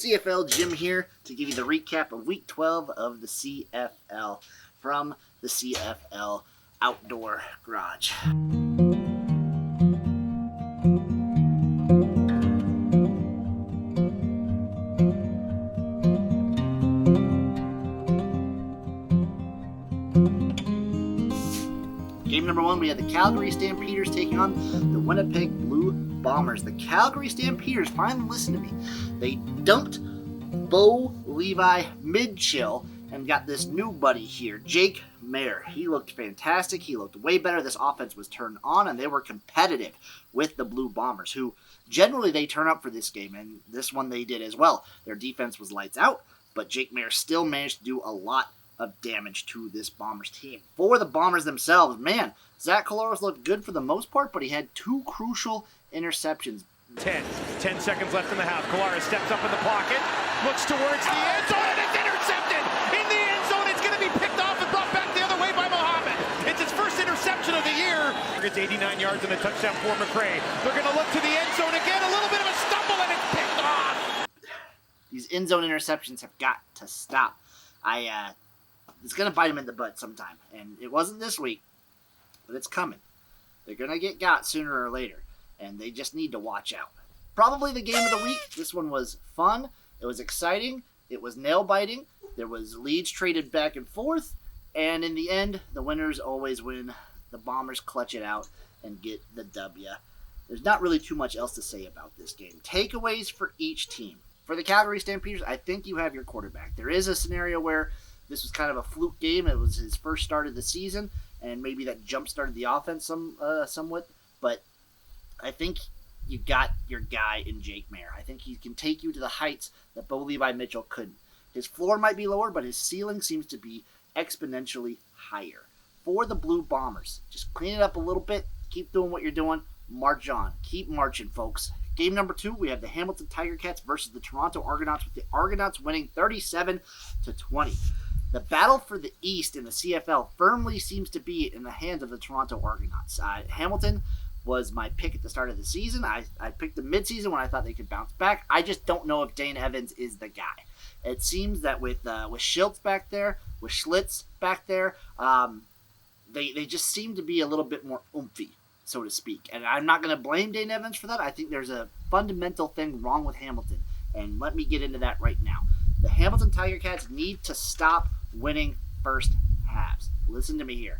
CFL Jim here to give you the recap of Week 12 of the CFL from the CFL Outdoor Garage. Game number one, we had the Calgary Stampeders taking on the Winnipeg Blue Bombers. The Calgary Stampeders, finally listen to me, they dumped Bo Levi mid-chill and got this new buddy here, Jake Mayer. He looked fantastic. He looked way better. This offense was turned on, and they were competitive with the Blue Bombers, who generally they turn up for this game, and this one they did as well. Their defense was lights out, but Jake Mayer still managed to do a lot of damage to this Bombers team. For the Bombers themselves, man, Zach Collaros looked good for the most part, but he had two crucial interceptions. 10 seconds left in the half. Collaros steps up in the pocket, looks towards the end zone, and it's intercepted! In the end zone, it's going to be picked off and brought back the other way by Mohammed. It's his first interception of the year. It's 89 yards and a touchdown for McRae. They're going to look to the end zone again, a little bit of a stumble, and it's picked off! These end zone interceptions have got to stop. It's going to bite him in the butt sometime. And it wasn't this week, but it's coming. They're going to get got sooner or later, and they just need to watch out. Probably the game of the week. This one was fun. It was exciting. It was nail-biting. There was leads traded back and forth. And in the end, the winners always win. The Bombers clutch it out and get the W. There's not really too much else to say about this game. Takeaways for each team. For the Calgary Stampeders, I think you have your quarterback. There is a scenario where this was kind of a fluke game. It was his first start of the season, and maybe that jump-started the offense somewhat. But I think you got your guy in Jake Mayer. I think he can take you to the heights that Bo Levi Mitchell couldn't. His floor might be lower, but his ceiling seems to be exponentially higher. For the Blue Bombers, just clean it up a little bit. Keep doing what you're doing. March on. Keep marching, folks. Game number 2, we have the Hamilton Tiger Cats versus the Toronto Argonauts, with the Argonauts winning 37-20. The battle for the East in the CFL firmly seems to be in the hands of the Toronto Argonauts. Hamilton was my pick at the start of the season. I picked them mid-season when I thought they could bounce back. I just don't know if Dane Evans is the guy. It seems that with Schiltz back there, with Schlitz back there, they just seem to be a little bit more oomphy, so to speak. And I'm not going to blame Dane Evans for that. I think there's a fundamental thing wrong with Hamilton, and let me get into that right now. The Hamilton Tiger Cats need to stop winning first halves. Listen to me here.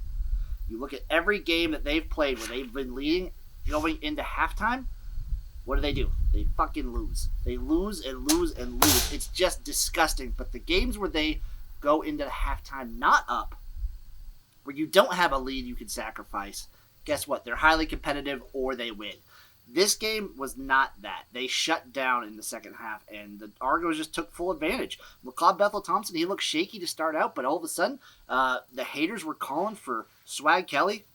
You look at every game that they've played where they've been leading going into halftime, what do? They fucking lose. They lose and lose and lose. It's just disgusting. But the games where they go into the halftime not up, where you don't have a lead you can sacrifice, guess what? They're highly competitive or they win. This game was not that. They shut down in the second half, and the Argos just took full advantage. McLeod Bethel-Thompson, he looked shaky to start out, but all of a sudden, the haters were calling for Swag Kelly,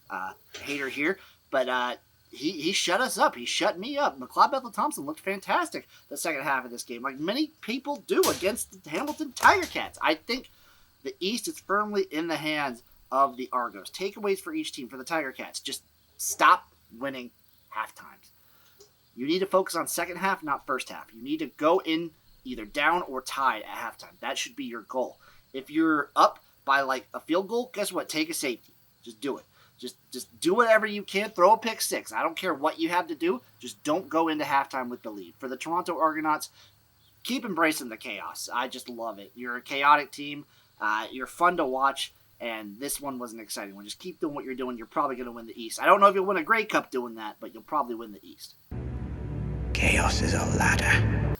hater here, but he shut us up. He shut me up. McLeod Bethel-Thompson looked fantastic the second half of this game, like many people do against the Hamilton Tiger Cats. I think the East is firmly in the hands of the Argos. Takeaways for each team. For the Tiger Cats, just stop winning half times. You need to focus on second half, not first half. You need to go in either down or tied at halftime. That should be your goal. If you're up by like a field goal, guess what? Take a safety. Just do it. Just do whatever you can. Throw a pick six. I don't care what you have to do. Just don't go into halftime with the lead. For the Toronto Argonauts, keep embracing the chaos. I just love it. You're a chaotic team. You're fun to watch. And this one was an exciting one. Just keep doing what you're doing. You're probably going to win the East. I don't know if you'll win a Grey Cup doing that, but you'll probably win the East. Chaos is a ladder.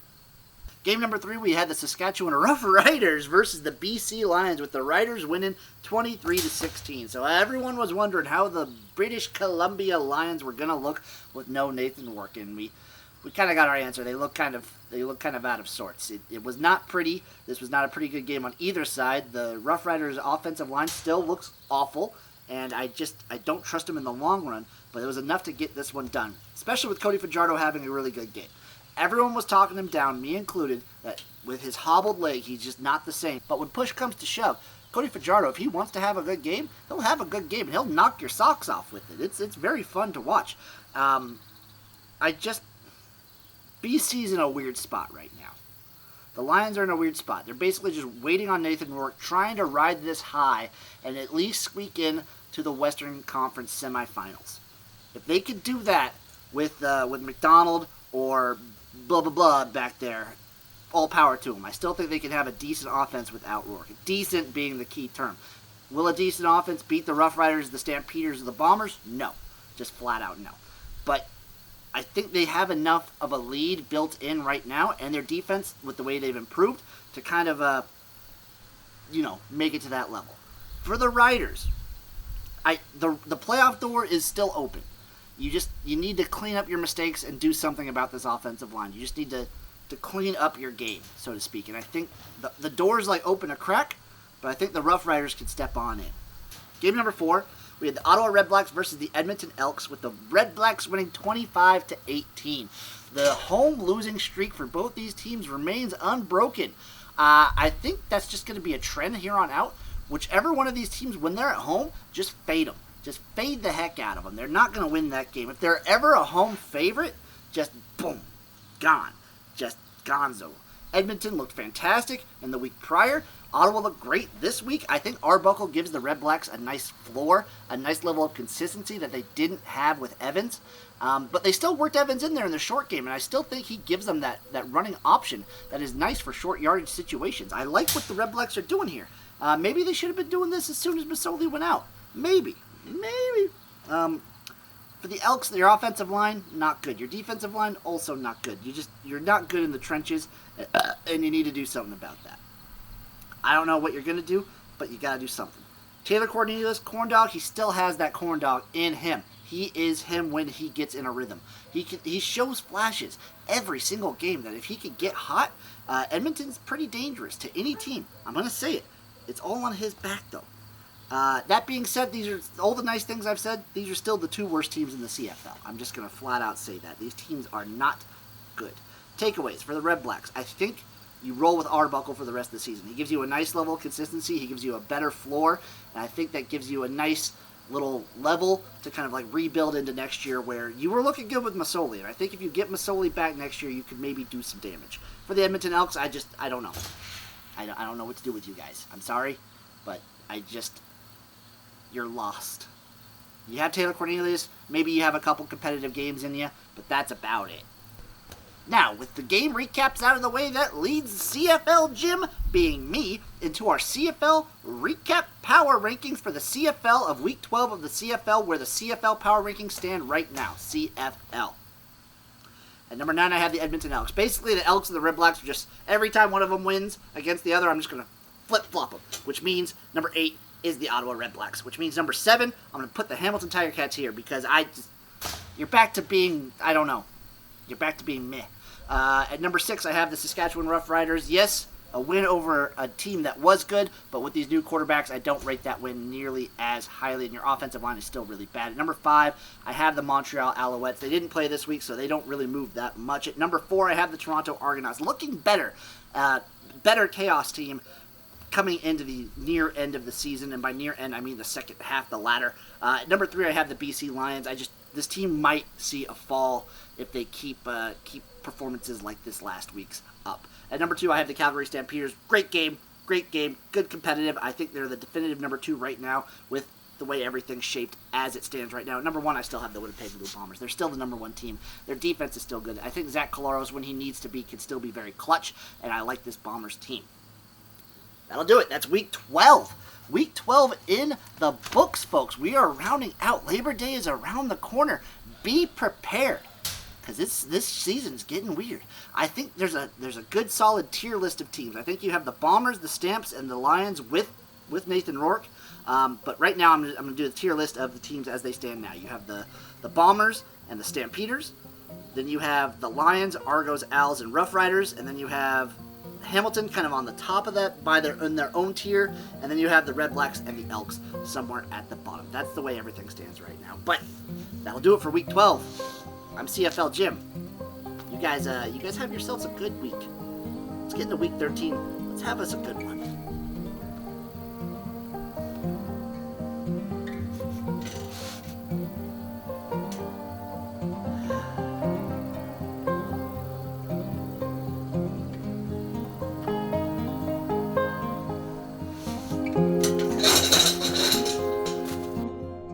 Game number 3, we had the Saskatchewan Rough Riders versus the BC Lions, with the Riders winning 23-16. So everyone was wondering how the British Columbia Lions were going to look with no Nathan Workin. We kind of got our answer. They look kind of out of sorts. It was not pretty. This was not a pretty good game on either side. The Rough Riders offensive line still looks awful, and I don't trust them in the long run, but it was enough to get this one done, especially with Cody Fajardo having a really good game. Everyone was talking him down, me included, that with his hobbled leg, he's just not the same. But when push comes to shove, Cody Fajardo, if he wants to have a good game, he'll have a good game, and he'll knock your socks off with it. It's very fun to watch. BC's in a weird spot right now. The Lions are in a weird spot. They're basically just waiting on Nathan Rourke, trying to ride this high and at least squeak in to the Western Conference semifinals. If they could do that with McDonald or blah blah blah back there, all power to them. I still think they can have a decent offense without Rourke. Decent being the key term. Will a decent offense beat the Rough Riders, the Stampeders, or the Bombers? No. Just flat out no. But I think they have enough of a lead built in right now, and their defense, with the way they've improved, to kind of, make it to that level. For the Riders, the playoff door is still open. You need to clean up your mistakes and do something about this offensive line. You just need to clean up your game, so to speak. And I think the door's open a crack, but I think the Rough Riders can step on in. Game number 4, we had the Ottawa Redblacks versus the Edmonton Elks, with the Redblacks winning 25-18. The home losing streak for both these teams remains unbroken. I think that's just going to be a trend here on out. Whichever one of these teams, when they're at home, just fade them. Just fade the heck out of them. They're not going to win that game. If they're ever a home favorite, just boom, gone. Just gonzo. Edmonton looked fantastic in the week prior. Ottawa looked great this week. I think Arbuckle gives the Red Blacks a nice floor, a nice level of consistency that they didn't have with Evans. But they still worked Evans in there in the short game, and I still think he gives them that running option that is nice for short yardage situations. I like what the Red Blacks are doing here. Maybe they should have been doing this as soon as Masoli went out. Maybe. For the Elks, your offensive line, not good. Your defensive line, also not good. You're not good in the trenches, and you need to do something about that. I don't know what you're going to do, but you got to do something. Taylor Cornelius, corn dog, he still has that corn dog in him. He is him when he gets in a rhythm. He shows flashes every single game that if he could get hot, Edmonton's pretty dangerous to any team. I'm going to say it. It's all on his back, though. That being said, these are all the nice things I've said. These are still the 2 worst teams in the CFL. I'm just going to flat out say that. These teams are not good. Takeaways for the Red Blacks. I think you roll with Arbuckle for the rest of the season. He gives you a nice level of consistency. He gives you a better floor. And I think that gives you a nice little level to kind of rebuild into next year, where you were looking good with Masoli. And I think if you get Masoli back next year, you could maybe do some damage. For the Edmonton Elks, I don't know. I don't know what to do with you guys. I'm sorry, but you're lost. You have Taylor Cornelius. Maybe you have a couple competitive games in you, but that's about it. Now, with the game recaps out of the way, that leads CFL Jim, being me, into our CFL recap power rankings for the CFL of Week 12 of the CFL, where the CFL power rankings stand right now. CFL. At number 9, I have the Edmonton Elks. Basically, the Elks and the Red Blacks are just, every time one of them wins against the other, I'm just going to flip-flop them, which means number 8 is the Ottawa Red Blacks, which means number 7, I'm going to put the Hamilton Tiger Cats here, because you're back to being, I don't know, you're back to being meh. At number 6, I have the Saskatchewan Roughriders. Yes, a win over a team that was good, but with these new quarterbacks, I don't rate that win nearly as highly, and your offensive line is still really bad. At number 5, I have the Montreal Alouettes. They didn't play this week, so they don't really move that much. At number 4, I have the Toronto Argonauts. Looking better. Better chaos team coming into the near end of the season, and by near end, I mean the second half, the latter. At number 3, I have the BC Lions. This team might see a fall if they keep performances like this last week's up. At number 2, I have the Calgary Stampeders. Great game, good competitive. I think they're the definitive number 2 right now with the way everything's shaped as it stands right now. At number 1, I still have the Winnipeg Blue Bombers. They're still the number 1 team. Their defense is still good. I think Zach Collaros, when he needs to be, can still be very clutch, and I like this Bombers team. That'll do it. That's Week 12. Week 12 in the books, folks. We are rounding out. Labor Day is around the corner. Be prepared, because this season's getting weird. I think there's a good solid tier list of teams. I think you have the Bombers, the Stamps, and the Lions with Nathan Rourke. But right now I'm going to do the tier list of the teams as they stand now. You have the Bombers and the Stampeders. Then you have the Lions, Argos, Als, and Rough Riders. And then you have Hamilton kind of on the top of that in their own tier. And then you have the Red Blacks and the Elks somewhere at the bottom. That's the way everything stands right now. But that'll do it for Week 12. I'm CFL Jim. You guys have yourselves a good week. Let's get into Week 13. Let's have us a good one.